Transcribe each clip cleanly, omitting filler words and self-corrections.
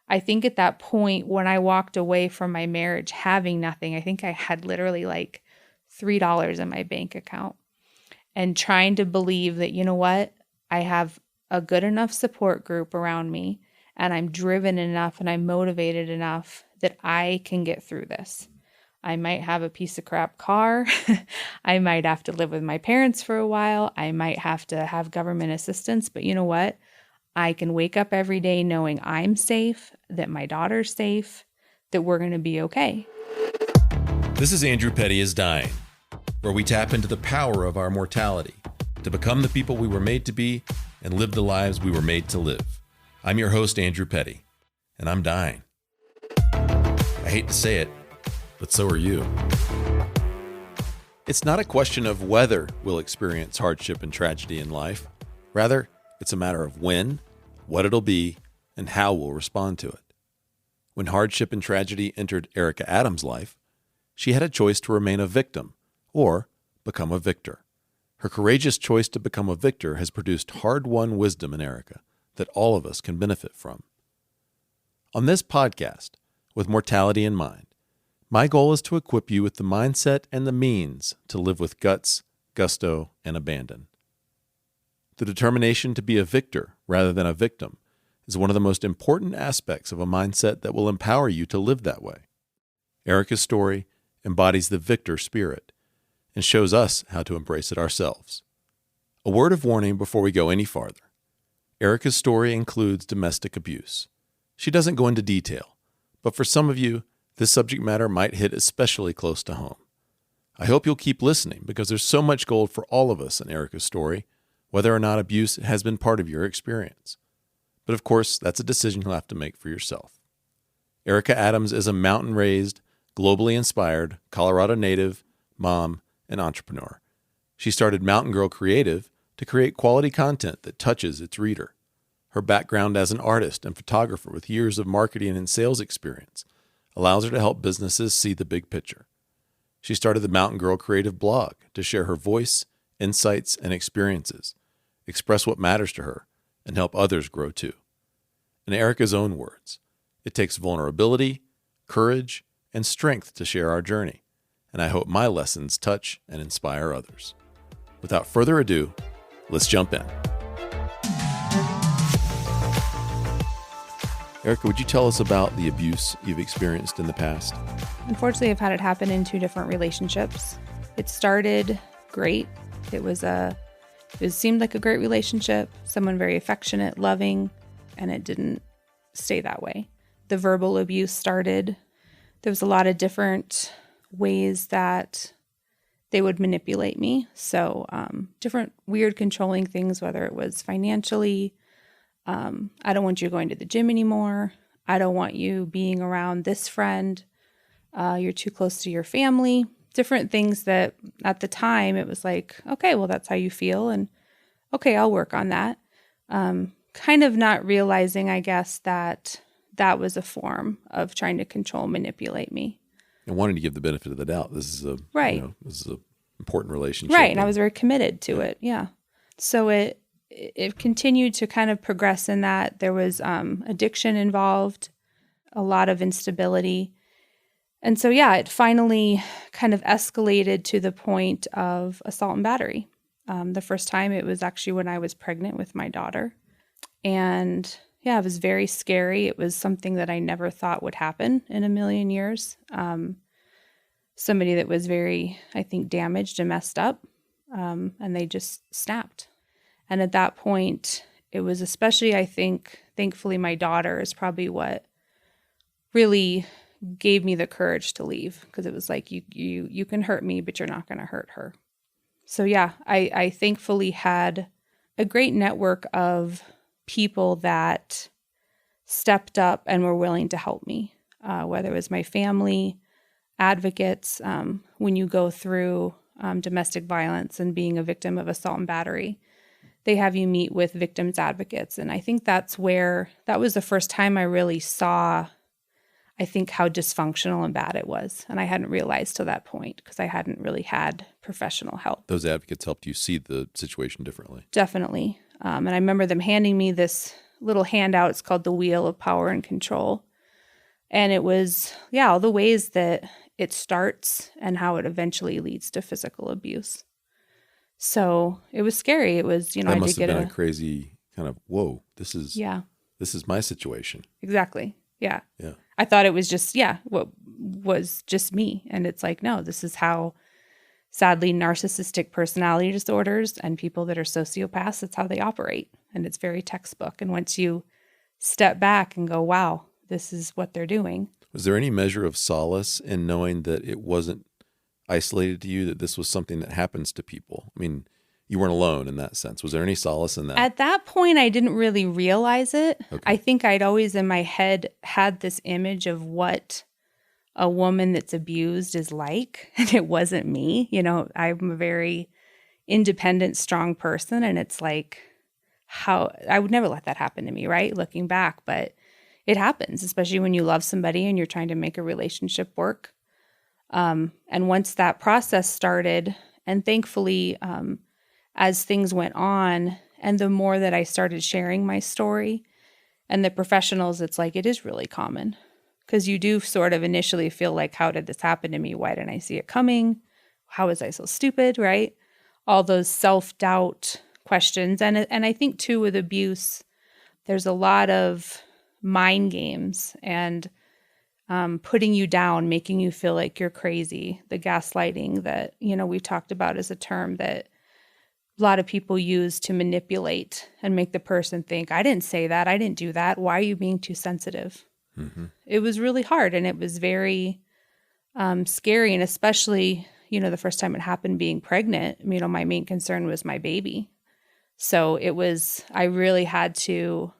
I think at that point when I walked away from my marriage having nothing, I think I had literally like $3 in my bank account, and trying to believe that, you know what, I have a good enough support group around me, and I'm driven enough and I'm motivated enough that I can get through this. I might have a piece of crap car. I might have to live with my parents for a while. I might have to have government assistance, but you know what? I can wake up every day knowing I'm safe, that my daughter's safe, that we're going to be okay. This is Andrew Petty is Dying, where we tap into the power of our mortality to become the people we were made to be and live the lives we were made to live. I'm your host, Andrew Petty, and I'm dying. I hate to say it, but so are you. It's not a question of whether we'll experience hardship and tragedy in life. Rather, it's a matter of when, what it'll be, and how we'll respond to it. When hardship and tragedy entered Erica Adams' life, she had a choice to remain a victim or become a victor. Her courageous choice to become a victor has produced hard-won wisdom in Erica that all of us can benefit from. On this podcast, with mortality in mind, my goal is to equip you with the mindset and the means to live with guts, gusto, and abandon. The determination to be a victor rather than a victim is one of the most important aspects of a mindset that will empower you to live that way. Erica's story embodies the victor spirit and shows us how to embrace it ourselves. A word of warning before we go any farther. Erica's story includes domestic abuse. She doesn't go into detail, but for some of you, this subject matter might hit especially close to home. I hope you'll keep listening because there's so much gold for all of us in Erica's story, whether or not abuse has been part of your experience. But of course, that's a decision you'll have to make for yourself. Erica Adams is a mountain-raised, globally inspired, Colorado native, mom, and entrepreneur. She started Mountain Girl Creative to create quality content that touches its reader. Her background as an artist and photographer with years of marketing and sales experience allows her to help businesses see the big picture. She started the Mountain Girl Creative blog to share her voice, insights, and experiences, express what matters to her, and help others grow too. In Erica's own words, it takes vulnerability, courage, and strength to share our journey, and I hope my lessons touch and inspire others. Without further ado, let's jump in. Erica, would you tell us about the abuse you've experienced in the past? Unfortunately, I've had it happen in 2 different relationships. It started great. It seemed like a great relationship, someone very affectionate, loving, and it didn't stay that way. The verbal abuse started. There was a lot of different ways that they would manipulate me. So different weird controlling things, whether it was financially, I don't want you going to the gym anymore. I don't want you being around this friend. You're too close to your family. Different things that at the time it was like, okay, well, that's how you feel. And okay, I'll work on that. Kind of not realizing, I guess, that was a form of trying to control, manipulate me. And wanting to give the benefit of the doubt. This is this is an important relationship. Right. And I was very committed to it. Yeah. So it continued to kind of progress in that. There was addiction involved, a lot of instability. And so, yeah, it finally kind of escalated to the point of assault and battery. The first time it was actually when I was pregnant with my daughter. And yeah, it was very scary. It was something that I never thought would happen in a million years. Somebody that was very, I think, damaged and messed up. And they just snapped. And at that point, it was especially, I think, thankfully, my daughter is probably what really gave me the courage to leave, because it was like, you can hurt me, but you're not going to hurt her. So yeah, I thankfully had a great network of people that stepped up and were willing to help me, whether it was my family, advocates. When you go through domestic violence and being a victim of assault and battery, they have you meet with victims advocates. And I think that was the first time I really saw, I think, how dysfunctional and bad it was. And I hadn't realized to that point because I hadn't really had professional help. Those advocates helped you see the situation differently. Definitely. And I remember them handing me this little handout. It's called The Wheel of Power and Control. And it was, all the ways that it starts and how it eventually leads to physical abuse. So it was scary. It was, that I must did have get been a crazy kind of, whoa, this is my situation. Exactly. Yeah. Yeah. I thought it was just, what was just me. And it's like, no, this is how, sadly, narcissistic personality disorders and people that are sociopaths, that's how they operate. And it's very textbook. And once you step back and go, wow, this is what they're doing. Was there any measure of solace in knowing that it wasn't isolated to you, that this was something that happens to people? I mean, you weren't alone in that sense. Was there any solace in that? At that point, I didn't really realize it. Okay. I think I'd always in my head had this image of what a woman that's abused is like, and it wasn't me. I'm a very independent, strong person, and it's like, how I would never let that happen to me, right? Looking back, but it happens, especially when you love somebody and you're trying to make a relationship work. And once that process started, and thankfully, as things went on, and the more that I started sharing my story, and the professionals, it's like, it is really common, because you do sort of initially feel like, how did this happen to me? Why didn't I see it coming? How was I so stupid, right? All those self-doubt questions. And I think too, with abuse, there's a lot of mind games and putting you down, making you feel like you're crazy. The gaslighting that, we talked about as a term that a lot of people use to manipulate and make the person think, I didn't say that. I didn't do that. Why are you being too sensitive? Mm-hmm. It was really hard, and it was very scary. And especially, the first time it happened, being pregnant, my main concern was my baby. So I really had to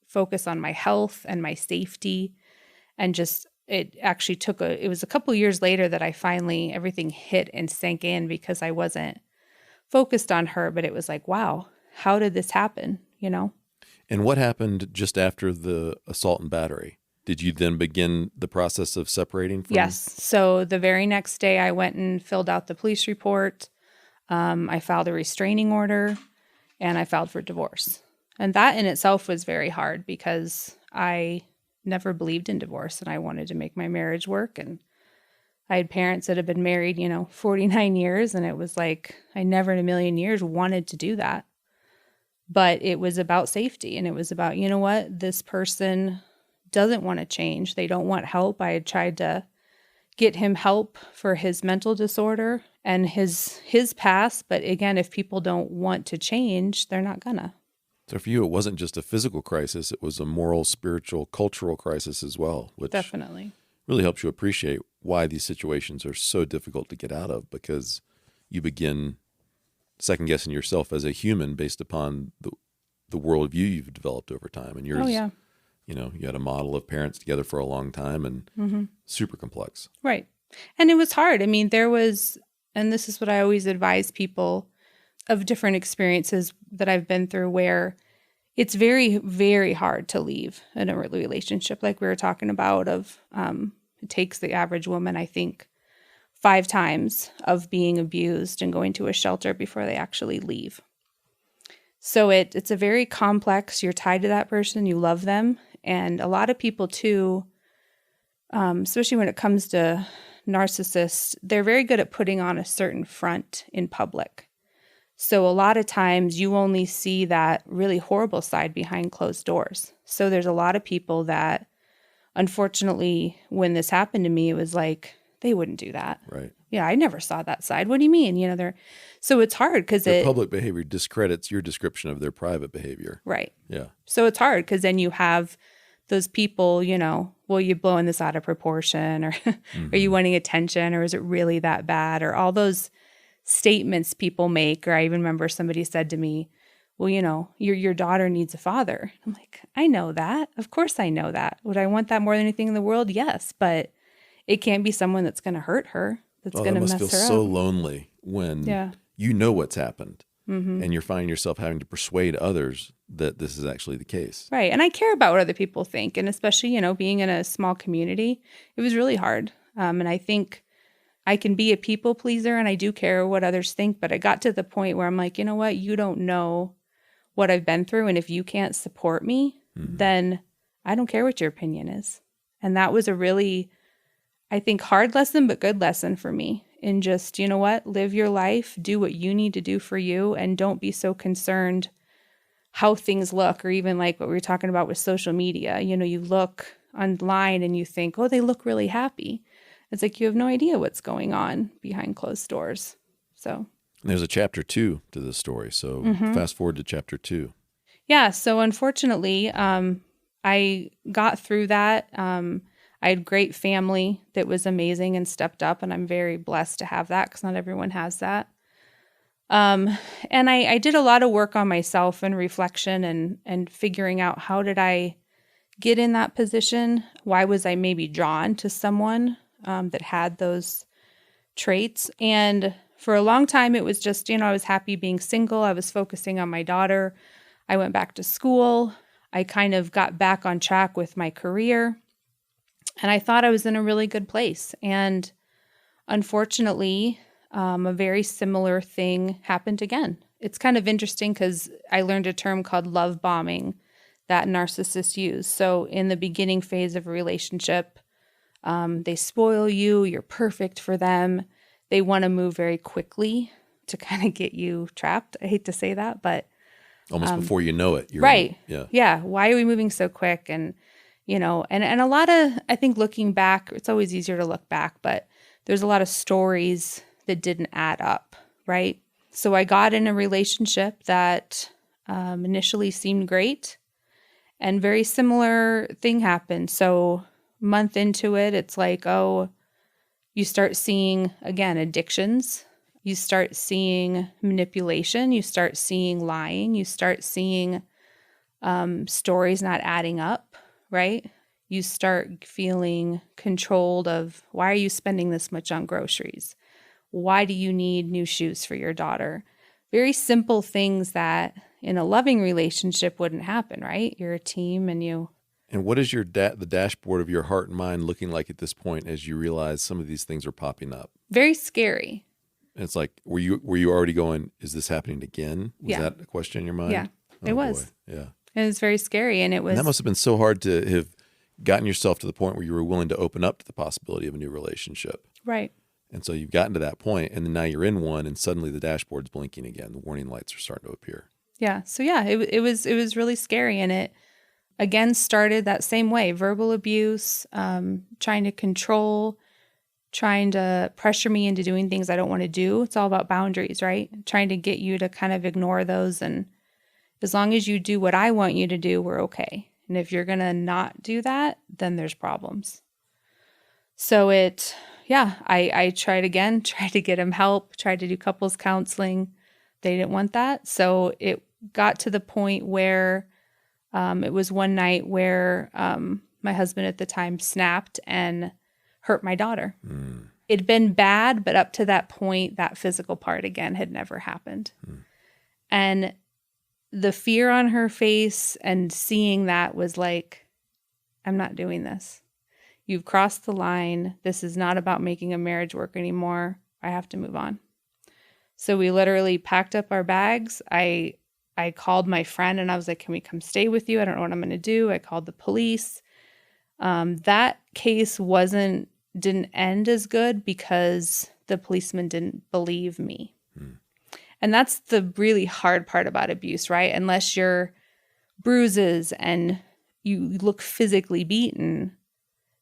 focus on my health and my safety, and just, it actually it was a couple years later that I finally, everything hit and sank in, because I wasn't focused on her, but it was like, wow, how did this happen? And what happened just after the assault and battery? Did you then begin the process of separating from? Yes. So the very next day I went and filled out the police report. I filed a restraining order, and I filed for divorce. And that in itself was very hard, because I never believed in divorce, and I wanted to make my marriage work. And I had parents that had been married, 49 years. And it was like, I never in a million years wanted to do that. But it was about safety. And it was about, what? This person doesn't want to change. They don't want help. I had tried to get him help for his mental disorder and his past. But again, if people don't want to change, they're not gonna. So for you, it wasn't just a physical crisis. It was a moral, spiritual, cultural crisis as well, which definitely really helps you appreciate why these situations are so difficult to get out of, because you begin second-guessing yourself as a human based upon the worldview you've developed over time. And yours, you had a model of parents together for a long time, and super complex. Right. And it was hard. There was, and this is what I always advise people of different experiences that I've been through, where it's very, very hard to leave in a relationship, like we were talking about, it takes the average woman, I think, 5 times of being abused and going to a shelter before they actually leave. So it's a very complex, you're tied to that person, you love them. And a lot of people too, especially when it comes to narcissists, they're very good at putting on a certain front in public. So a lot of times you only see that really horrible side behind closed doors. So there's a lot of people that, unfortunately, when this happened to me, it was like, they wouldn't do that. Right. Yeah, I never saw that side. What do you mean? So it's hard because their public behavior discredits your description of their private behavior. Right. Yeah. So it's hard because then you have those people, well, you blowing this out of proportion, or are you wanting attention, or is it really that bad, or all those statements people make. Or I even remember somebody said to me, well, your daughter needs a father. I'm like, I know that. Of course I know that. Would I want that more than anything in the world? Yes. But it can't be someone that's going to hurt her, that's going to mess her up. That must feel so lonely when you know what's happened, and you're finding yourself having to persuade others that this is actually the case. Right. And I care about what other people think. And especially, being in a small community, it was really hard. And I think I can be a people pleaser, and I do care what others think, but I got to the point where I'm like, you know what? You don't know what I've been through. And if you can't support me, then I don't care what your opinion is. And that was a really, I think, hard lesson, but good lesson for me in just, you know what, live your life, do what you need to do for you, and don't be so concerned how things look, or even like what we were talking about with social media. You know, you look online and you think, oh, they look really happy. It's like you have no idea what's going on behind closed doors. So there's a chapter 2 to this story. So fast forward to chapter 2. Yeah. So unfortunately, I got through that. I had great family that was amazing and stepped up, and I'm very blessed to have that because not everyone has that. And I did a lot of work on myself and reflection and figuring out, how did I get in that position? Why was I maybe drawn to someone that had those traits? And for a long time, it was just, I was happy being single. I was focusing on my daughter. I went back to school. I kind of got back on track with my career. And I thought I was in a really good place. And unfortunately, a very similar thing happened again. It's kind of interesting because I learned a term called love bombing that narcissists use. So in the beginning phase of a relationship, they spoil you. You're perfect for them. They want to move very quickly to kind of get you trapped. I hate to say that, but almost before you know it. You're right. Yeah. Why are we moving so quick? And, and a lot of, I think looking back, it's always easier to look back, but there's a lot of stories that didn't add up. Right. So I got in a relationship that initially seemed great, and very similar thing happened. So month into it, it's like, oh, you start seeing, again, addictions. You start seeing manipulation. You start seeing lying. You start seeing stories not adding up, right? You start feeling controlled of, why are you spending this much on groceries? Why do you need new shoes for your daughter? Very simple things that in a loving relationship wouldn't happen, right? You're a team and you... And what is the dashboard of your heart and mind looking like at this point as you realize some of these things are popping up? Very scary. And it's like, were you already going, is this happening again? Was that a question in your mind? Yeah, it was. Boy. Yeah. It was very scary. And that must have been so hard to have gotten yourself to the point where you were willing to open up to the possibility of a new relationship. Right. And so you've gotten to that point, and then now you're in one, and suddenly the dashboard's blinking again. The warning lights are starting to appear. Yeah. So yeah, it was really scary, and it again started that same way: verbal abuse, trying to control, trying to pressure me into doing things I don't want to do. It's all about boundaries, right? Trying to get you to kind of ignore those, and as long as you do what I want you to do, we're okay. And if you're gonna not do that, then there's problems. So I tried again, tried to get him help, tried to do couples counseling. They didn't want that. So it got to the point where it was one night where my husband at the time snapped and hurt my daughter. It'd been bad, but up to that point, that physical part again had never happened. And the fear on her face and seeing that was like, I'm not doing this. You've crossed the line. This is not about making a marriage work anymore. I have to move on. So we literally packed up our bags. I called my friend and I was like, can we come stay with you? I don't know what I'm going to do. I called the police. That case didn't end as good because the policeman didn't believe me. And that's the really hard part about abuse, right? Unless you're bruises and you look physically beaten,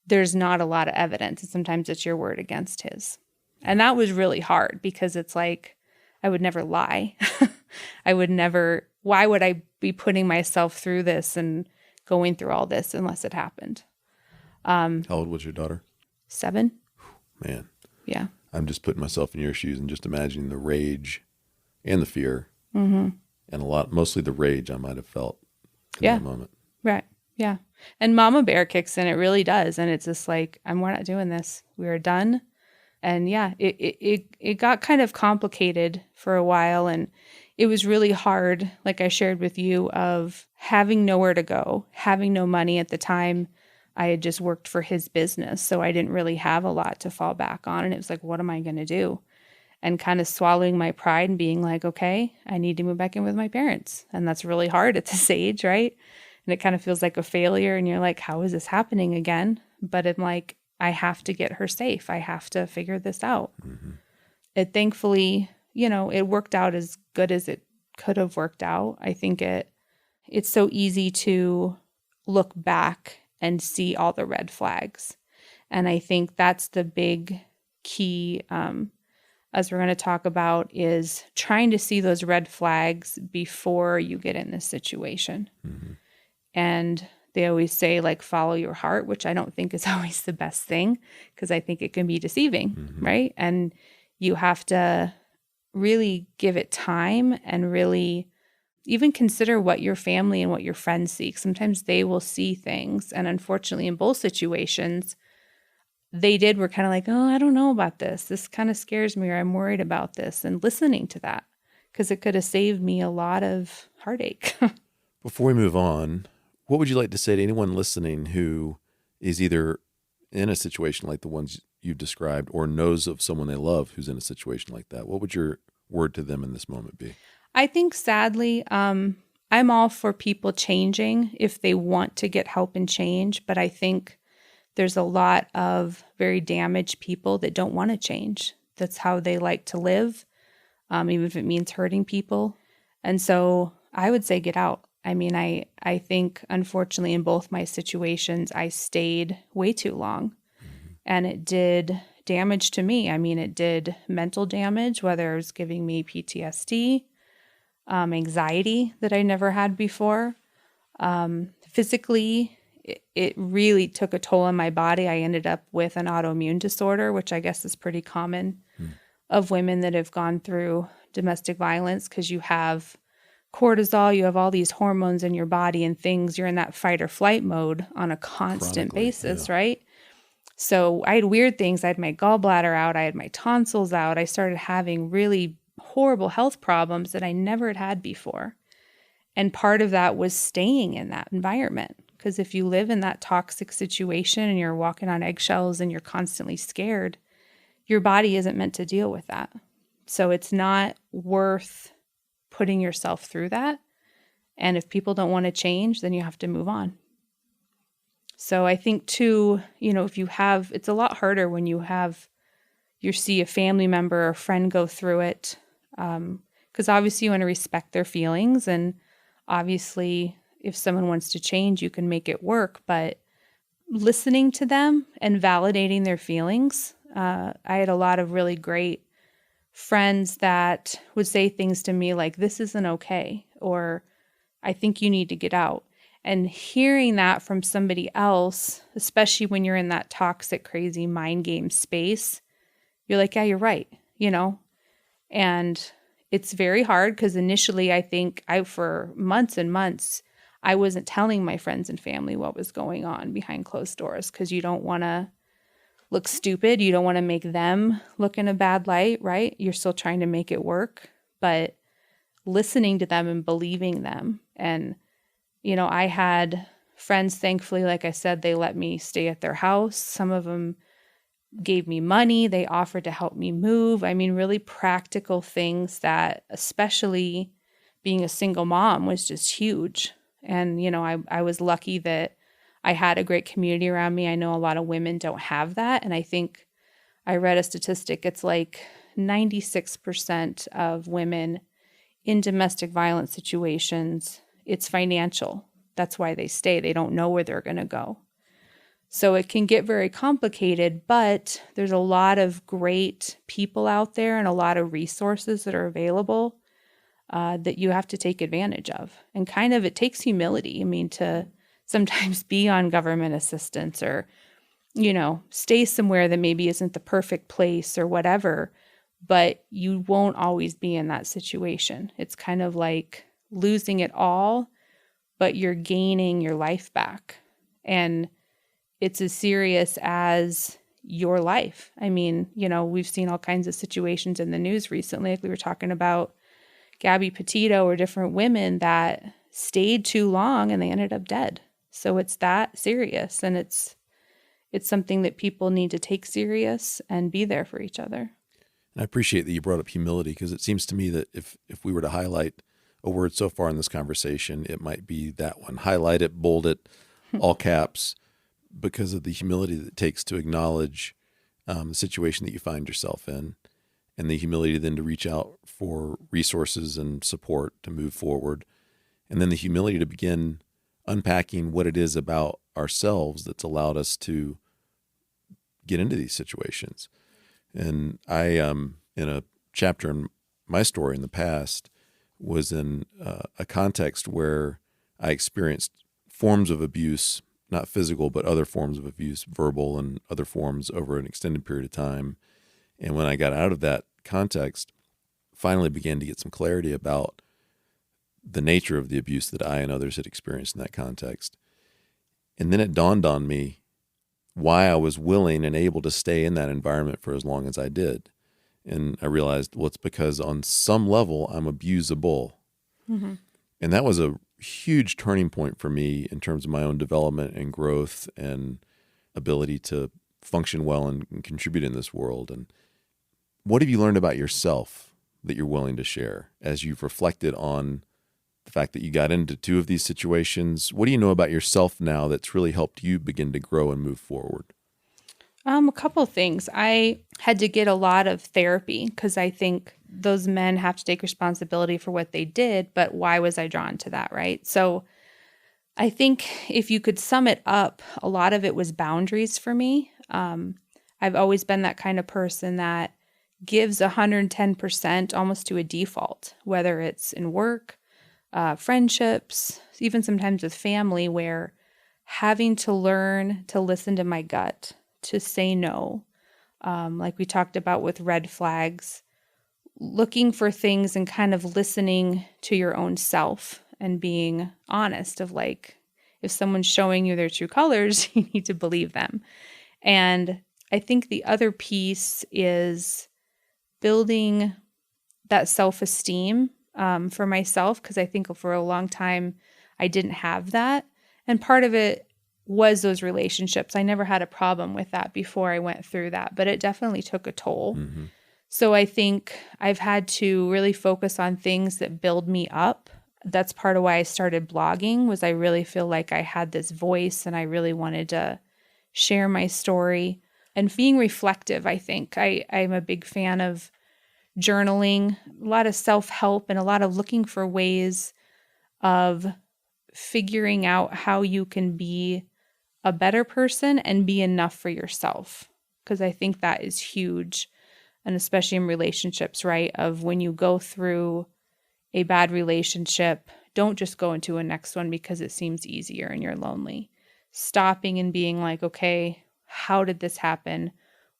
there's not a lot of evidence. And sometimes it's your word against his. And that was really hard because it's like, I would never lie. Why would I be putting myself through this and going through all this unless it happened? How old was your daughter? 7. Man. Yeah. I'm just putting myself in your shoes and just imagining the rage and the fear, and mostly the rage I might have felt in that moment. Right. Yeah. And Mama Bear kicks in. It really does. And it's just like, we're not doing this. We are done. And yeah, it got kind of complicated for a while. And it was really hard, like I shared with you, of having nowhere to go, having no money at the time. I had just worked for his business, so I didn't really have a lot to fall back on. And it was like, what am I going to do? And kind of swallowing my pride and being like, okay, I need to move back in with my parents. And that's really hard at this age, right? and it kind of feels like a failure. And you're like, how is this happening again? But I'm like, I have to get her safe. I have to figure this out. Mm-hmm. It thankfully, it worked out as good as it could have worked out. I think it's so easy to look back and see all the red flags. And I think that's the big key, as we're going to talk about, is trying to see those red flags before you get in this situation. Mm-hmm. And they always say, like, follow your heart, which I don't think is always the best thing, because I think it can be deceiving, Mm-hmm. right? And you have to really give it time and really even consider what your family and what your friends see. Sometimes they will see things. And unfortunately, in both situations, were kind of like, oh, I don't know about this. This kind of scares me, or I'm worried about this. And listening to that, because it could have saved me a lot of heartache. Before we move on, what would you like to say to anyone listening who is either in a situation like the ones you've described or knows of someone they love who's in a situation like that? What would your word to them in this moment be? I think sadly, I'm all for people changing if they want to get help and change. But I think there's a lot of very damaged people that don't want to change. That's how they like to live, even if it means hurting people. And so I would say get out. I mean, I think, unfortunately, in both my situations, I stayed way too long. And it did damage to me. I mean, it did mental damage, whether it was giving me PTSD, anxiety that I never had before. Physically, it really took a toll on my body. I ended up with an autoimmune disorder, which I guess is pretty common of women that have gone through domestic violence, because you have cortisol, you have all these hormones in your body and things. You're in that fight or flight mode on a constant basis, right? So I had weird things. I had my gallbladder out. I had my tonsils out. I started having really horrible health problems that I never had had before. And part of that was staying in that environment. Because if you live in that toxic situation and you're walking on eggshells and you're constantly scared, your body isn't meant to deal with that. So it's not worth putting yourself through that. And if people don't want to change, then you have to move on. So I think too, if you have, it's a lot harder when you see a family member or friend go through it. Because obviously you want to respect their feelings. And obviously if someone wants to change, you can make it work. But listening to them and validating their feelings. I had a lot of really great friends that would say things to me like, this isn't okay, or I think you need to get out. And hearing that from somebody else, especially when you're in that toxic, crazy mind game space, you're like, yeah, you're right, And it's very hard because initially I think for months and months, I wasn't telling my friends and family what was going on behind closed doors, because you don't want to look stupid. You don't want to make them look in a bad light, right? You're still trying to make it work, but listening to them and believing them. And, I had friends, thankfully, like I said, they let me stay at their house. Some of them gave me money. They offered to help me move. I mean, really practical things that, especially being a single mom, was just huge. And, I was lucky that I had a great community around me. I know a lot of women don't have that. And I think I read a statistic. It's like 96% of women in domestic violence situations, it's financial. That's why they stay. They don't know where they're going to go. So it can get very complicated, but there's a lot of great people out there and a lot of resources that are available that you have to take advantage of. And kind of, it takes humility. I mean, to sometimes be on government assistance or, stay somewhere that maybe isn't the perfect place or whatever, but you won't always be in that situation. It's kind of like losing it all, but you're gaining your life back. And it's as serious as your life. I mean, we've seen all kinds of situations in the news recently. Like we were talking about Gabby Petito or different women that stayed too long and they ended up dead. So it's that serious, and it's something that people need to take serious and be there for each other. And I appreciate that you brought up humility, because it seems to me that if we were to highlight a word so far in this conversation, it might be that one. Highlight it, bold it, all caps, because of the humility that it takes to acknowledge the situation that you find yourself in, and the humility then to reach out for resources and support to move forward, and then the humility to begin unpacking what it is about ourselves that's allowed us to get into these situations. And I, in a chapter in my story in the past, was in a context where I experienced forms of abuse, not physical, but other forms of abuse, verbal and other forms over an extended period of time. And when I got out of that context, finally began to get some clarity about the nature of the abuse that I and others had experienced in that context. And then it dawned on me why I was willing and able to stay in that environment for as long as I did. And I realized, well, it's because on some level I'm abusable. Mm-hmm. And that was a huge turning point for me in terms of my own development and growth and ability to function well and contribute in this world. And what have you learned about yourself that you're willing to share as you've reflected on the fact that you got into two of these situations? What do you know about yourself now that's really helped you begin to grow and move forward? A couple of things. I had to get a lot of therapy because I think those men have to take responsibility for what they did, but why was I drawn to that, right? So I think if you could sum it up, a lot of it was boundaries for me. I've always been that kind of person that gives 110% almost to a default, whether it's in work, friendships, even sometimes with family, where having to learn to listen to my gut, to say no, like we talked about with red flags, looking for things and kind of listening to your own self and being honest of like, if someone's showing you their true colors, you need to believe them. And I think the other piece is building that self-esteem for myself, because I think for a long time I didn't have that. And part of it was those relationships. I never had a problem with that before I went through that, but it definitely took a toll. Mm-hmm. So I think I've had to really focus on things that build me up. That's part of why I started blogging, was I really feel like I had this voice and I really wanted to share my story and being reflective. I think I'm a big fan of journaling, a lot of self-help and a lot of looking for ways of figuring out how you can be a better person and be enough for yourself. Because I think that is huge. And especially in relationships, right? Of when you go through a bad relationship, don't just go into a next one because it seems easier and you're lonely. Stopping and being like, okay, how did this happen?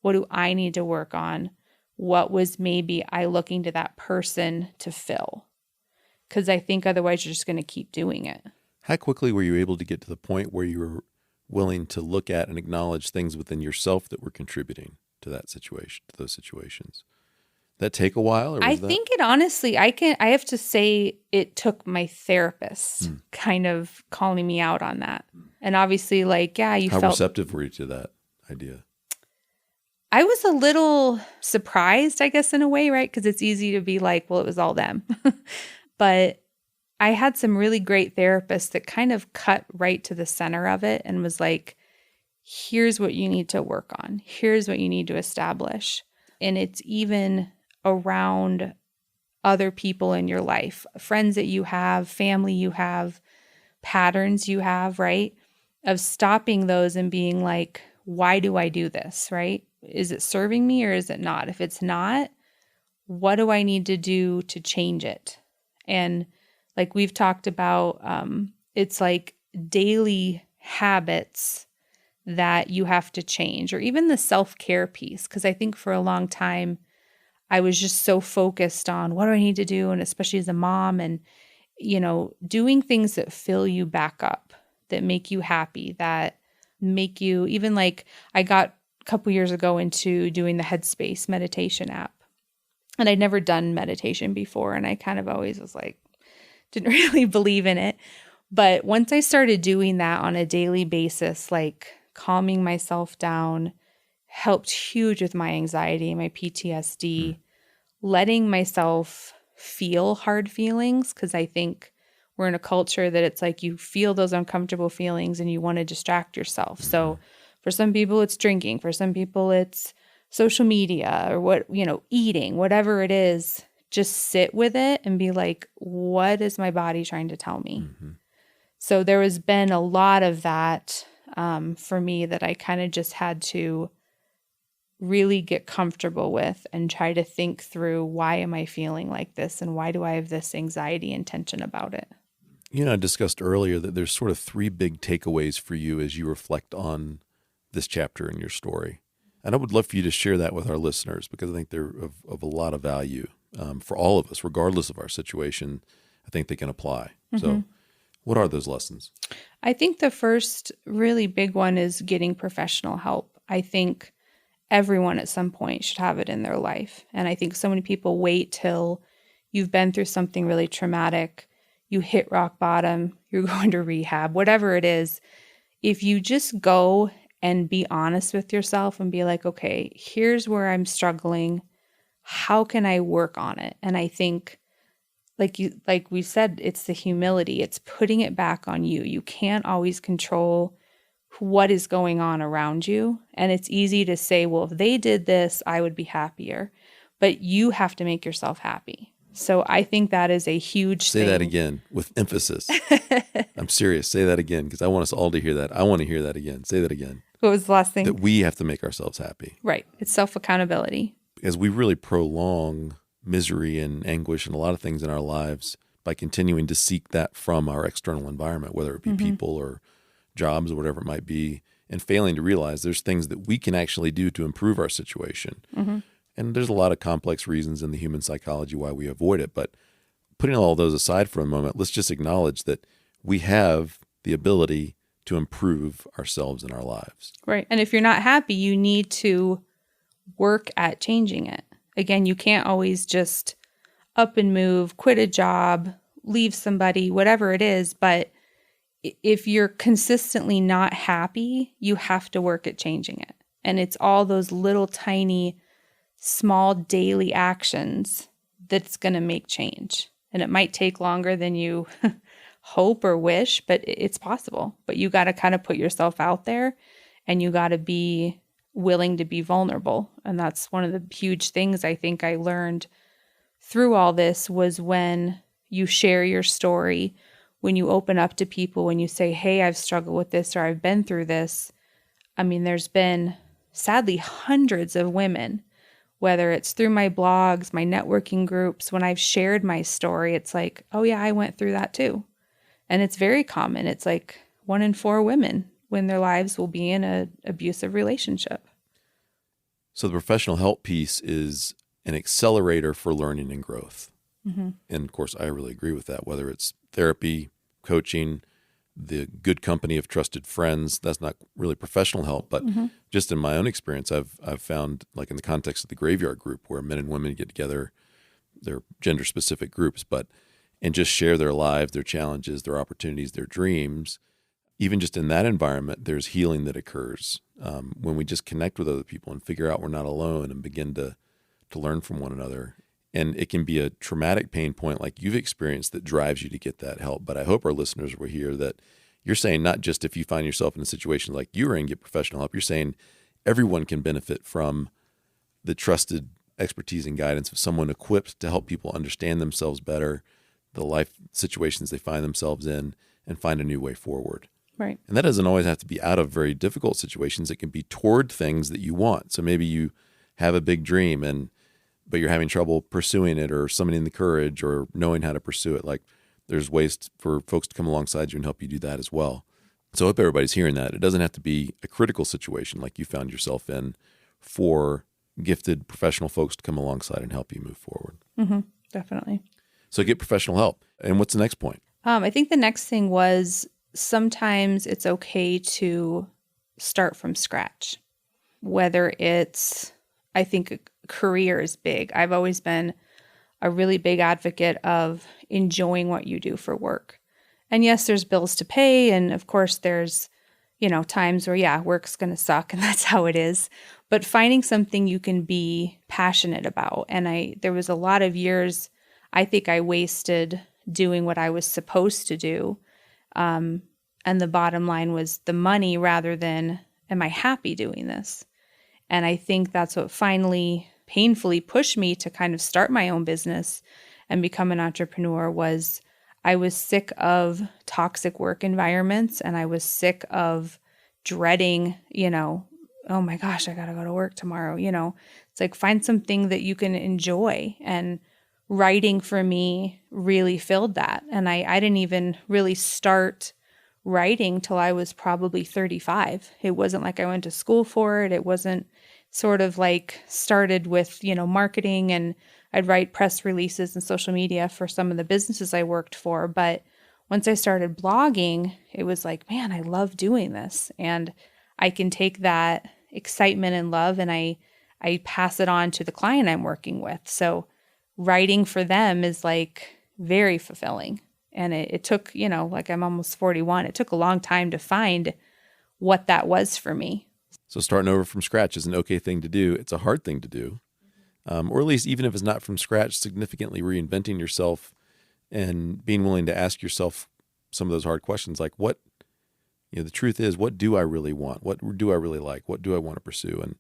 What do I need to work on? What was maybe I looking to that person to fill? Because I think otherwise you're just going to keep doing it. How quickly were you able to get to the point where you were willing to look at and acknowledge things within yourself that were contributing to that situation, to those situations? Did that take a while? Or I think it honestly, I have to say it took my therapist kind of calling me out on that. And obviously like, yeah, How receptive were you to that idea? I was a little surprised, I guess, in a way, right? Because it's easy to be like, well, it was all them. But I had some really great therapists that kind of cut right to the center of it and was like, here's what you need to work on. Here's what you need to establish. And it's even around other people in your life, friends that you have, family you have, patterns you have, right? Of stopping those and being like, why do I do this, right? Is it serving me or is it not? If it's not, what do I need to do to change it? And like we've talked about, it's like daily habits that you have to change, or even the self-care piece. Because I think for a long time, I was just so focused on what do I need to do? And especially as a mom and, doing things that fill you back up, that make you happy, that make you, even like I got a couple years ago into doing the Headspace meditation app. And I'd never done meditation before. And I kind of always was like, didn't really believe in it. But once I started doing that on a daily basis, like calming myself down, helped huge with my anxiety, my PTSD, letting myself feel hard feelings, because I think we're in a culture that it's like you feel those uncomfortable feelings and you want to distract yourself. So for some people it's drinking, for some people it's social media or eating, whatever it is, just sit with it and be like, what is my body trying to tell me? Mm-hmm. So there has been a lot of that for me that I kind of just had to really get comfortable with and try to think through, why am I feeling like this and why do I have this anxiety and tension about it? I discussed earlier that there's sort of three big takeaways for you as you reflect on this chapter in your story. And I would love for you to share that with our listeners, because I think they're of a lot of value for all of us, regardless of our situation. I think they can apply. Mm-hmm. So what are those lessons? I think the first really big one is getting professional help. I think everyone at some point should have it in their life. And I think so many people wait till you've been through something really traumatic, you hit rock bottom, you're going to rehab, whatever it is. If you just go and be honest with yourself and be like, okay, here's where I'm struggling. How can I work on it? And I think, like we said, it's the humility. It's putting it back on you. You can't always control what is going on around you. And it's easy to say, well, if they did this, I would be happier. But you have to make yourself happy. So I think that is a huge thing. Say that again with emphasis. I'm serious. Say that again, because I want us all to hear that. I want to hear that again. Say that again. What was the last thing? That we have to make ourselves happy. Right. It's self-accountability. Because we really prolong misery and anguish and a lot of things in our lives by continuing to seek that from our external environment, whether it be people or jobs or whatever it might be, and failing to realize there's things that we can actually do to improve our situation. And there's a lot of complex reasons in the human psychology why we avoid it. But putting all those aside for a moment, let's just acknowledge that we have the ability to improve ourselves and our lives. Right. And if you're not happy, you need to work at changing it. Again, you can't always just up and move, quit a job, leave somebody, whatever it is. But if you're consistently not happy, you have to work at changing it. And it's all those little tiny, small daily actions that's going to make change. And it might take longer than you hope or wish, but it's possible. But you got to kind of put yourself out there, and you got to be willing to be vulnerable. And that's one of the huge things I think I learned through all this, was when you share your story, when you open up to people, when you say, hey, I've struggled with this, or I've been through this. I mean, there's been sadly hundreds of women, whether it's through my blogs, my networking groups, when I've shared my story, it's like, oh yeah, I went through that too. And it's very common. It's like 1 in 4 women when their lives will be in an abusive relationship. So the professional help piece is an accelerator for learning and growth. And of course, I really agree with that, whether it's therapy, coaching, the good company of trusted friends. That's not really professional help, but just in my own experience, I've found, like in the context of the graveyard group, where men and women get together, they're gender specific groups, and just share their lives, their challenges, their opportunities, their dreams. Even just in that environment, there's healing that occurs when we just connect with other people and figure out we're not alone and begin to learn from one another. And it can be a traumatic pain point like you've experienced that drives you to get that help. But I hope our listeners will hear that you're saying not just if you find yourself in a situation like you're in, get professional help. You're saying everyone can benefit from the trusted expertise and guidance of someone equipped to help people understand themselves better, the life situations they find themselves in, and find a new way forward. Right. And that doesn't always have to be out of very difficult situations. It can be toward things that you want. So maybe you have a big dream but you're having trouble pursuing it, or summoning the courage, or knowing how to pursue it. Like, there's ways for folks to come alongside you and help you do that as well. So I hope everybody's hearing that. It doesn't have to be a critical situation like you found yourself in for gifted professional folks to come alongside and help you move forward. Definitely. So get professional help. And what's the next point? I think the next thing was, sometimes it's okay to start from scratch. Whether it's, I think career is big. I've always been a really big advocate of enjoying what you do for work. And yes, there's bills to pay. And of course there's, times where, work's going to suck, and that's how it is. But finding something you can be passionate about. And there was a lot of years I think I wasted doing what I was supposed to do. And the bottom line was the money rather than, am I happy doing this? And I think that's what finally painfully pushed me to kind of start my own business and become an entrepreneur. Was I was sick of toxic work environments, and I was sick of dreading, oh my gosh, I got to go to work tomorrow. It's like, find something that you can enjoy. And writing for me really filled that. And I didn't even really start writing till I was probably 35. It wasn't like I went to school for it. It wasn't sort of like started with, marketing, and I'd write press releases and social media for some of the businesses I worked for. But once I started blogging, it was like, man, I love doing this. And I can take that excitement and love, and I pass it on to the client I'm working with. So writing for them is like very fulfilling. And it took, like I'm almost 41. It took a long time to find what that was for me. So starting over from scratch is an okay thing to do. It's a hard thing to do. Or at least even if it's not from scratch, significantly reinventing yourself and being willing to ask yourself some of those hard questions, like the truth is, what do I really want? What do I really like? What do I want to pursue? And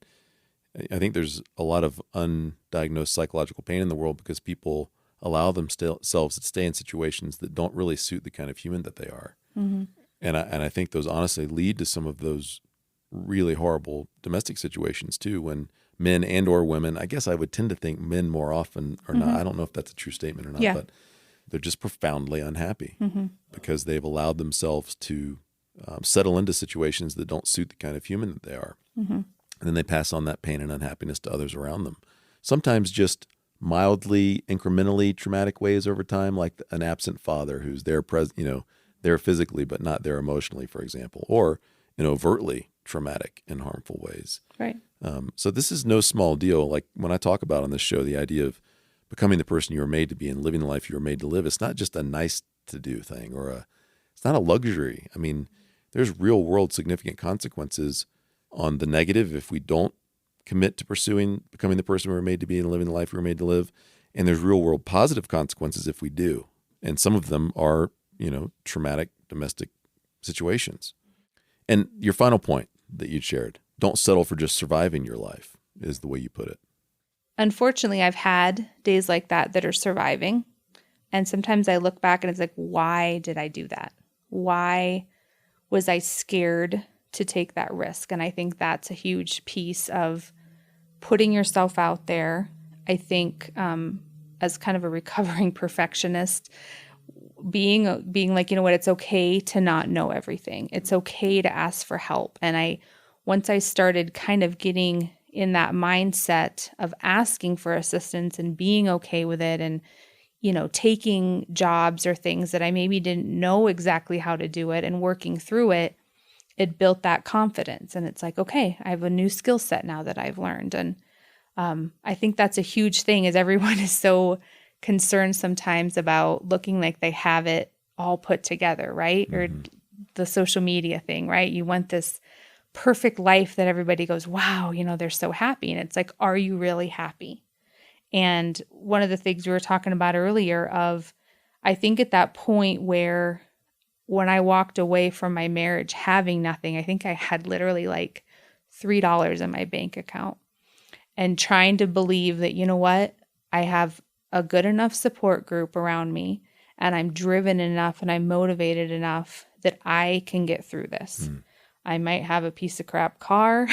I think there's a lot of undiagnosed psychological pain in the world because people allow themselves to stay in situations that don't really suit the kind of human that they are. Mm-hmm. And I think those honestly lead to some of those really horrible domestic situations too, when men and or women, I guess I would tend to think men more often or not. I don't know if that's a true statement or not, but they're just profoundly unhappy because they've allowed themselves to settle into situations that don't suit the kind of human that they are. And then they pass on that pain and unhappiness to others around them. Sometimes just mildly, incrementally traumatic ways over time, like an absent father who's there, there physically but not there emotionally, for example, or in overtly traumatic and harmful ways. Right. So this is no small deal. Like when I talk about on this show, the idea of becoming the person you were made to be and living the life you were made to live, it's not just a nice to do thing it's not a luxury. I mean, there's real world significant consequences on the negative if we don't commit to becoming the person we were made to be and living the life we were made to live. And there's real world positive consequences if we do. And some of them are, traumatic domestic situations. And your final point that you shared, don't settle for just surviving your life, is the way you put it. Unfortunately, I've had days like that are surviving. And sometimes I look back and it's like, why did I do that? Why was I scared to take that risk? And I think that's a huge piece of putting yourself out there. I think as kind of a recovering perfectionist, being like, it's okay to not know everything. It's okay to ask for help. And once I started kind of getting in that mindset of asking for assistance and being okay with it, and, taking jobs or things that I maybe didn't know exactly how to do it and working through it, it built that confidence. And it's like, okay, I have a new skill set now that I've learned. And I think that's a huge thing, is everyone is so concerned sometimes about looking like they have it all put together, right? Or the social media thing, right? You want this perfect life that everybody goes, wow, they're so happy. And it's like, are you really happy? And one of the things we were talking about earlier I think at that point where when I walked away from my marriage having nothing, I think I had literally like $3 in my bank account, and trying to believe that, what, I have a good enough support group around me, and I'm driven enough and I'm motivated enough that I can get through this. I might have a piece of crap car.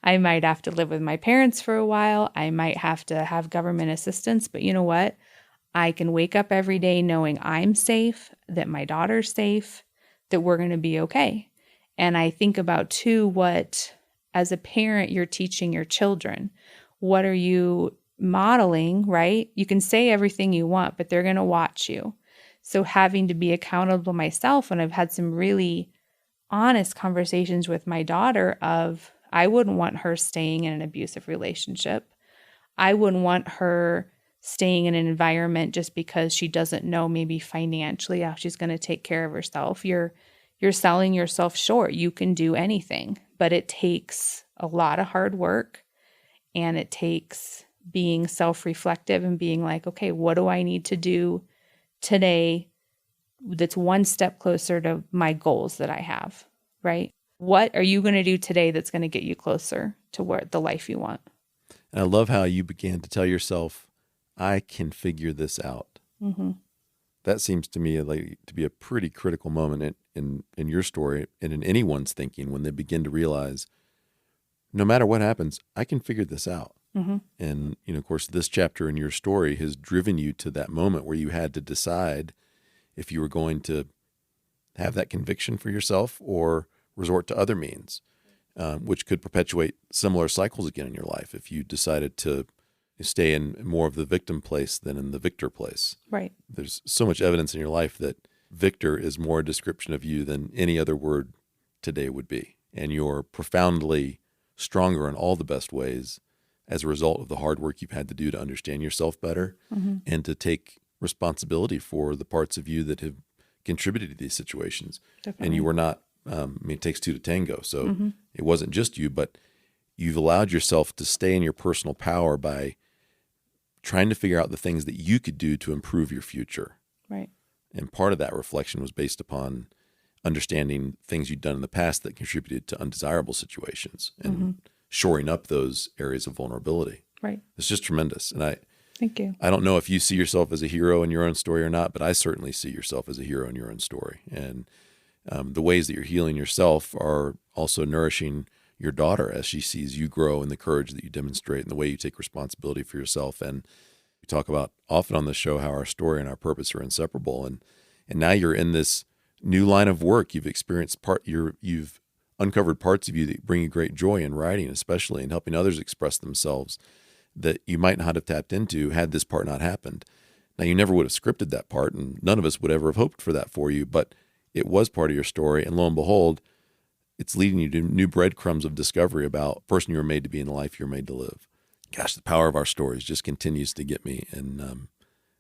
I might have to live with my parents for a while. I might have to have government assistance, but you know what? I can wake up every day knowing I'm safe, that my daughter's safe, that we're going to be okay. And I think about too, what as a parent you're teaching your children. What are you modeling, right? You can say everything you want, but they're going to watch you. So having to be accountable myself, and I've had some really honest conversations with my daughter of, I wouldn't want her staying in an abusive relationship. I wouldn't want her staying in an environment just because she doesn't know maybe financially how she's going to take care of herself. You're selling yourself short. You can do anything, but it takes a lot of hard work, and it takes being self-reflective and being like, okay, what do I need to do today that's one step closer to my goals that I have, right? What are you going to do today that's going to get you closer to the life you want? And I love how you began to tell yourself, I can figure this out. Mm-hmm. That seems to me like to be a pretty critical moment in your story and in anyone's thinking when they begin to realize, no matter what happens, I can figure this out. Mm-hmm. And, of course, this chapter in your story has driven you to that moment where you had to decide if you were going to have that conviction for yourself or resort to other means, which could perpetuate similar cycles again in your life if you decided to stay in more of the victim place than in the victor place. Right. There's so much evidence in your life that victor is more a description of you than any other word today would be. And you're profoundly stronger in all the best ways as a result of the hard work you've had to do to understand yourself better Mm-hmm. and to take responsibility for the parts of you that have contributed to these situations. Definitely. And you were not, it takes two to tango. So Mm-hmm. it wasn't just you, but you've allowed yourself to stay in your personal power by trying to figure out the things that you could do to improve your future. Right. And part of that reflection was based upon understanding things you'd done in the past that contributed to undesirable situations and Mm-hmm. shoring up those areas of vulnerability. Right. It's just tremendous. And Thank you. I don't know if you see yourself as a hero in your own story or not, but I certainly see yourself as a hero in your own story. And the ways that you're healing yourself are also nourishing your daughter as she sees you grow and the courage that you demonstrate and the way you take responsibility for yourself. And we talk about often on the show how our story and our purpose are inseparable. And now you're in this new line of work. You've experienced you've uncovered parts of you that bring you great joy in writing, especially, and helping others express themselves that you might not have tapped into had this part not happened. Now, you never would have scripted that part, and none of us would ever have hoped for that for you, but it was part of your story. And lo and behold, it's leading you to new breadcrumbs of discovery about the person you were made to be and the life you're made to live. Gosh, the power of our stories just continues to get me, and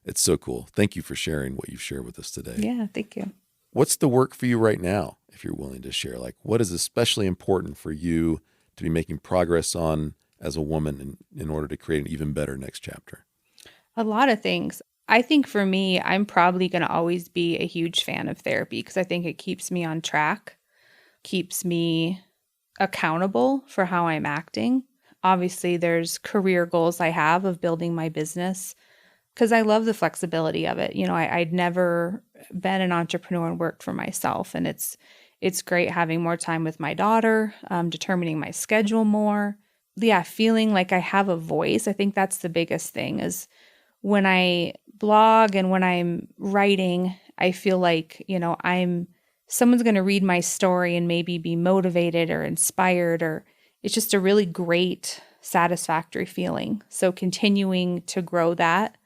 it's so cool. Thank you for sharing what you've shared with us today. Yeah, thank you. What's the work for you right now, if you're willing to share? Like, what is especially important for you to be making progress on as a woman in order to create an even better next chapter? A lot of things. I think for me, I'm probably going to always be a huge fan of therapy because I think it keeps me on track, keeps me accountable for how I'm acting. Obviously, there's career goals I have of building my business because I love the flexibility of it. I'd never been an entrepreneur and worked for myself, and it's great having more time with my daughter, determining my schedule more. Yeah, feeling like I have a voice. I think that's the biggest thing is when I blog and when I'm writing, I feel like, someone's going to read my story and maybe be motivated or inspired, or it's just a really great, satisfactory feeling. So continuing to grow that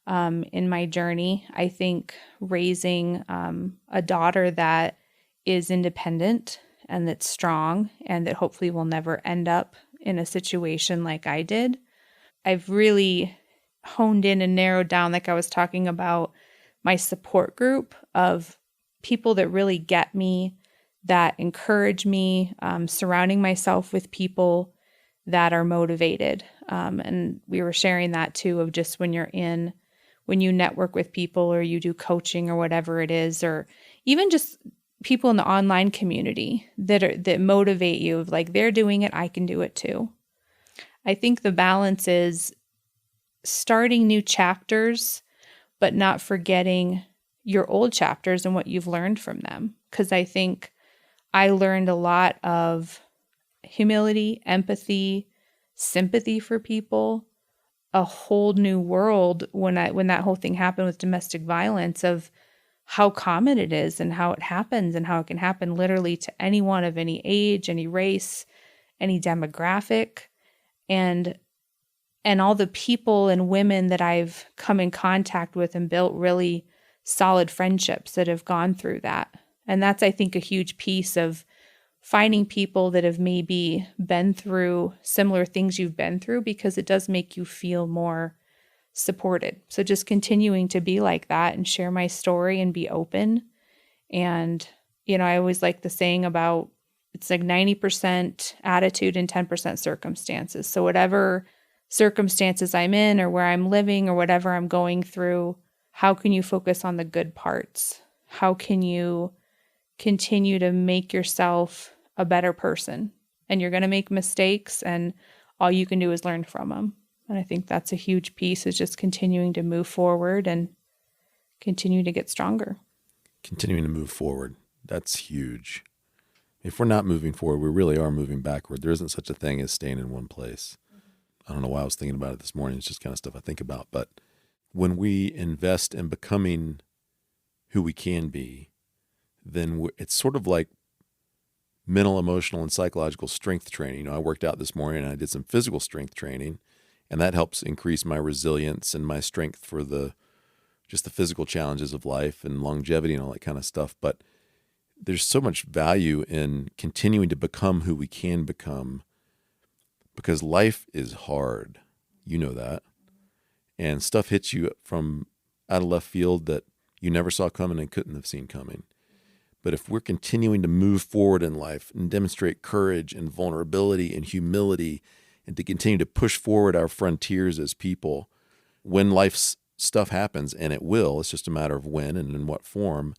in my journey, I think raising a daughter that is independent and that's strong and that hopefully will never end up in a situation like I did. I've really honed in and narrowed down, like I was talking about, my support group of people that really get me, that encourage me, surrounding myself with people that are motivated. And we were sharing that too, of just when you network with people or you do coaching or whatever it is, or even just people in the online community that motivate you of like, they're doing it, I can do it too. I think the balance is starting new chapters, but not forgetting your old chapters and what you've learned from them. Because I think I learned a lot of humility, empathy, sympathy for people, a whole new world when that whole thing happened with domestic violence, of how common it is and how it happens and how it can happen literally to anyone of any age, any race, any demographic, and all the people and women that I've come in contact with and built really solid friendships that have gone through that. And that's, I think, a huge piece of finding people that have maybe been through similar things you've been through, because it does make you feel more supported. So just continuing to be like that and share my story and be open. And, I always like the saying about it's like 90% attitude and 10% circumstances. So whatever circumstances I'm in or where I'm living or whatever I'm going through, how can you focus on the good parts? How can you continue to make yourself a better person? And you're going to make mistakes, and all you can do is learn from them. And I think that's a huge piece, is just continuing to move forward and continue to get stronger. Continuing to move forward. That's huge. If we're not moving forward, we really are moving backward. There isn't such a thing as staying in one place. I don't know why I was thinking about it this morning. It's just kind of stuff I think about. But when we invest in becoming who we can be, then it's sort of like mental, emotional, and psychological strength training. I worked out this morning and I did some physical strength training, and that helps increase my resilience and my strength for just the physical challenges of life and longevity and all that kind of stuff. But there's so much value in continuing to become who we can become, because life is hard. You know that. And stuff hits you from out of left field that you never saw coming and couldn't have seen coming. But if we're continuing to move forward in life and demonstrate courage and vulnerability and humility, and to continue to push forward our frontiers as people, when life's stuff happens, and it will, it's just a matter of when and in what form,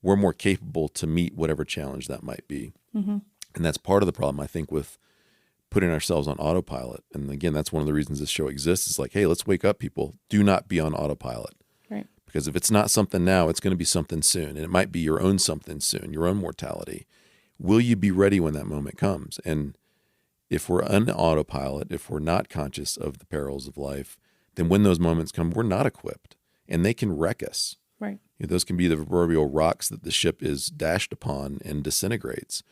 we're more capable to meet whatever challenge that might be. Mm-hmm. And that's part of the problem, I think, with putting ourselves on autopilot. And again, that's one of the reasons this show exists. Is like, hey, let's wake up, people. Do not be on autopilot. Right. Because if it's not something now, it's going to be something soon. And it might be your own something soon, your own mortality. Will you be ready when that moment comes? And if we're on autopilot, if we're not conscious of the perils of life, then when those moments come, we're not equipped. And they can wreck us. Right. Those can be the proverbial rocks that the ship is dashed upon and disintegrates.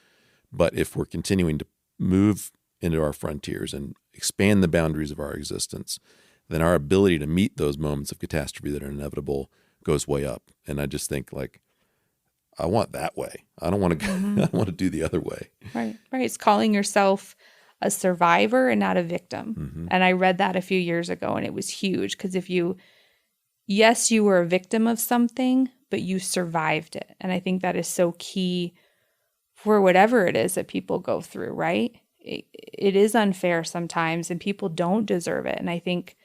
But if we're continuing to move into our frontiers and expand the boundaries of our existence, then our ability to meet those moments of catastrophe that are inevitable goes way up. And I just think, like, I want that way. I don't want to. I don't want to do the other way. Right. Right. It's calling yourself a survivor and not a victim. Mm-hmm. And I read that a few years ago, and it was huge, because yes, you were a victim of something, but you survived it. And I think that is so key for whatever it is that people go through, right? It is unfair sometimes, and people don't deserve it. And I think,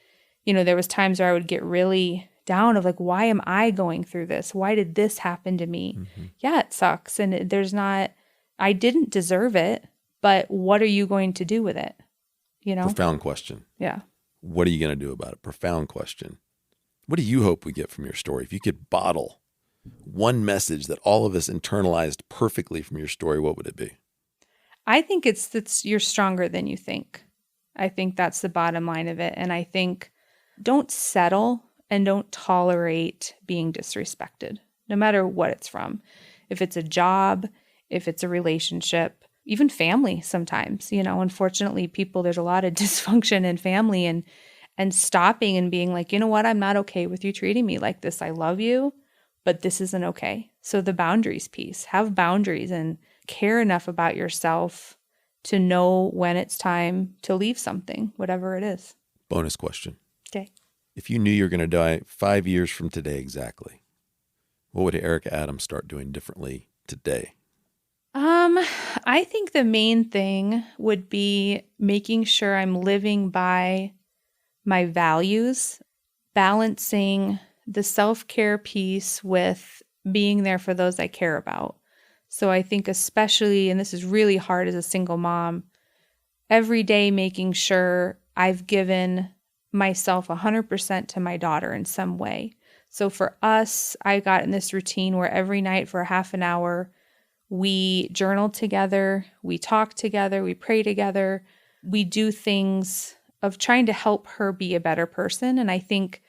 there was times where I would get really down of like, why am I going through this? Why did this happen to me? Mm-hmm. Yeah, it sucks. And I didn't deserve it, but what are you going to do with it? Profound question. Yeah. What are you going to do about it? Profound question. What do you hope we get from your story? If you could bottle one message that all of us internalized perfectly from your story, what would it be? I think it's you're stronger than you think. I think that's the bottom line of it. And I think don't settle and don't tolerate being disrespected, no matter what it's from. If it's a job, if it's a relationship, even family sometimes, unfortunately there's a lot of dysfunction in family, and stopping and being like, you know what, I'm not okay with you treating me like this. I love you, but this isn't okay. So the boundaries piece, have boundaries and care enough about yourself to know when it's time to leave something, whatever it is. Bonus question. Okay. If you knew you were going to die 5 years from today exactly, what would Erica Adams start doing differently today? I think the main thing would be making sure I'm living by my values, balancing the self-care piece with being there for those I care about. So I think especially, and this is really hard as a single mom, every day making sure I've given myself 100% to my daughter in some way. So for us, I got in this routine where every night for a half an hour, we journal together, we talk together, we pray together, we do things of trying to help her be a better person. And I think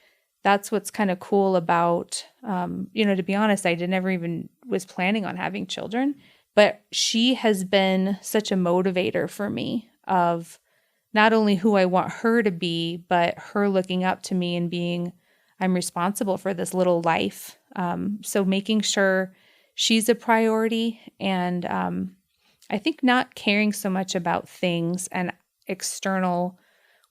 that's what's kind of cool about, to be honest, I never even was planning on having children, but she has been such a motivator for me of not only who I want her to be, but her looking up to me and being, I'm responsible for this little life. So making sure she's a priority, and I think not caring so much about things and external,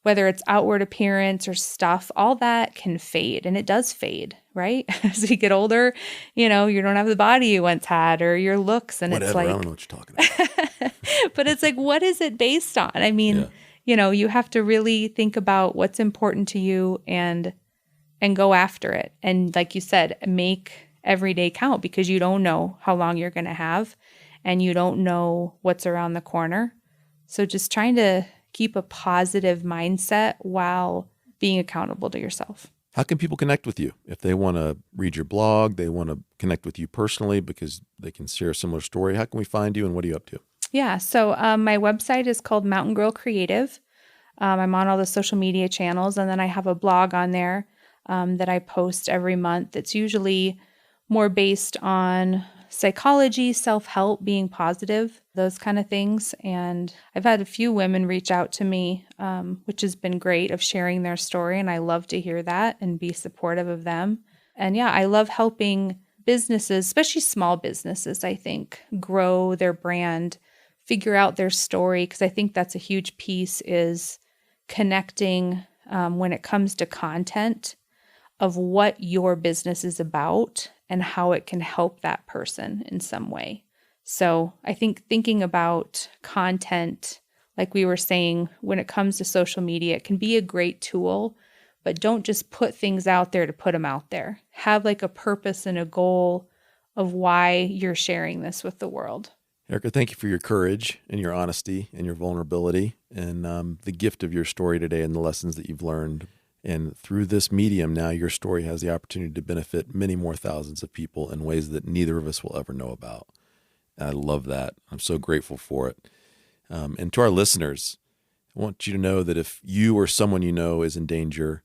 whether it's outward appearance or stuff, all that can fade, and it does fade, right? As you get older, you don't have the body you once had or your looks, and whatever, it's like, I don't know what you're talking about. but it's like, what is it based on? I mean, You have to really think about what's important to you and go after it. And like you said, make every day count, because you don't know how long you're going to have and you don't know what's around the corner. So just trying to keep a positive mindset while being accountable to yourself. How can people connect with you? If they want to read your blog, they want to connect with you personally because they can share a similar story, how can we find you and what are you up to? Yeah, so my website is called Mountain Girl Creative. I'm on all the social media channels, and then I have a blog on there that I post every month. It's usually more based on psychology, self-help, being positive, those kind of things. And I've had a few women reach out to me, which has been great, of sharing their story. And I love to hear that and be supportive of them. And yeah, I love helping businesses, especially small businesses, I think, grow their brand, figure out their story. Because I think that's a huge piece, is connecting when it comes to content of what your business is about and how it can help that person in some way. So I think thinking about content, like we were saying, when it comes to social media, it can be a great tool, but don't just put things out there to put them out there. Have like a purpose and a goal of why you're sharing this with the world. Erica, thank you for your courage and your honesty and your vulnerability and the gift of your story today and the lessons that you've learned. And through this medium, now your story has the opportunity to benefit many more thousands of people in ways that neither of us will ever know about. And I love that. I'm so grateful for it. And to our listeners, I want you to know that if you or someone you know is in danger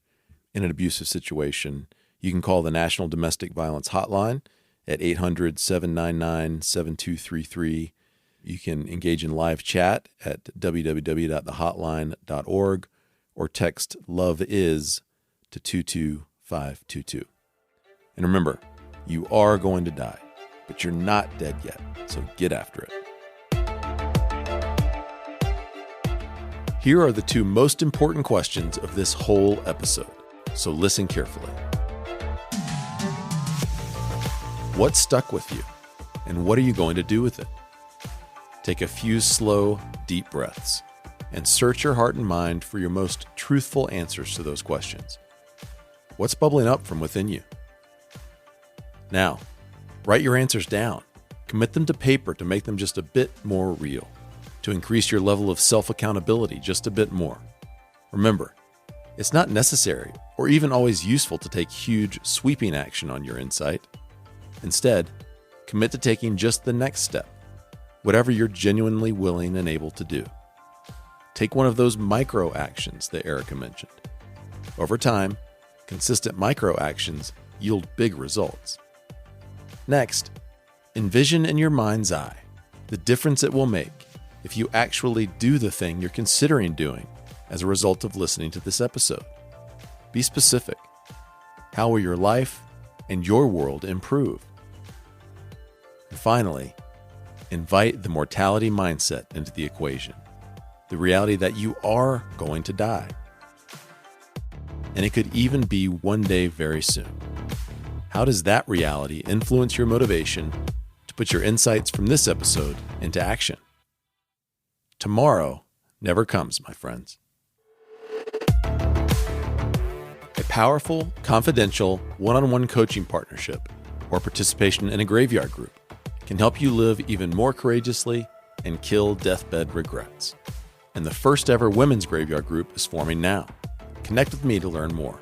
in an abusive situation, you can call the National Domestic Violence Hotline at 800-799-7233. You can engage in live chat at www.thehotline.org. or text LOVE IS to 22522. And remember, you are going to die, but you're not dead yet, so get after it. Here are the two most important questions of this whole episode, so listen carefully. What stuck with you, and what are you going to do with it? Take a few slow, deep breaths and search your heart and mind for your most truthful answers to those questions. What's bubbling up from within you? Now, write your answers down. Commit them to paper to make them just a bit more real, to increase your level of self-accountability just a bit more. Remember, it's not necessary or even always useful to take huge, sweeping action on your insight. Instead, commit to taking just the next step, whatever you're genuinely willing and able to do. Take one of those micro actions that Erica mentioned. Over time, consistent micro actions yield big results. Next, envision in your mind's eye the difference it will make if you actually do the thing you're considering doing as a result of listening to this episode. Be specific. How will your life and your world improve? And finally, invite the mortality mindset into the equation. The reality that you are going to die. And it could even be one day very soon. How does that reality influence your motivation to put your insights from this episode into action? Tomorrow never comes, my friends. A powerful, confidential, one-on-one coaching partnership or participation in a graveyard group can help you live even more courageously and kill deathbed regrets. And the first ever women's graveyard group is forming now. Connect with me to learn more.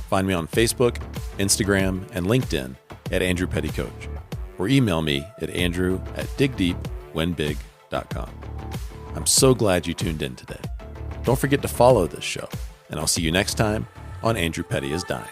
Find me on Facebook, Instagram, and LinkedIn at Andrew Petty Coach, or email me at andrew@digdeepwinbig.com. I'm so glad you tuned in today. Don't forget to follow this show, and I'll see you next time on Andrew Petty is Dying.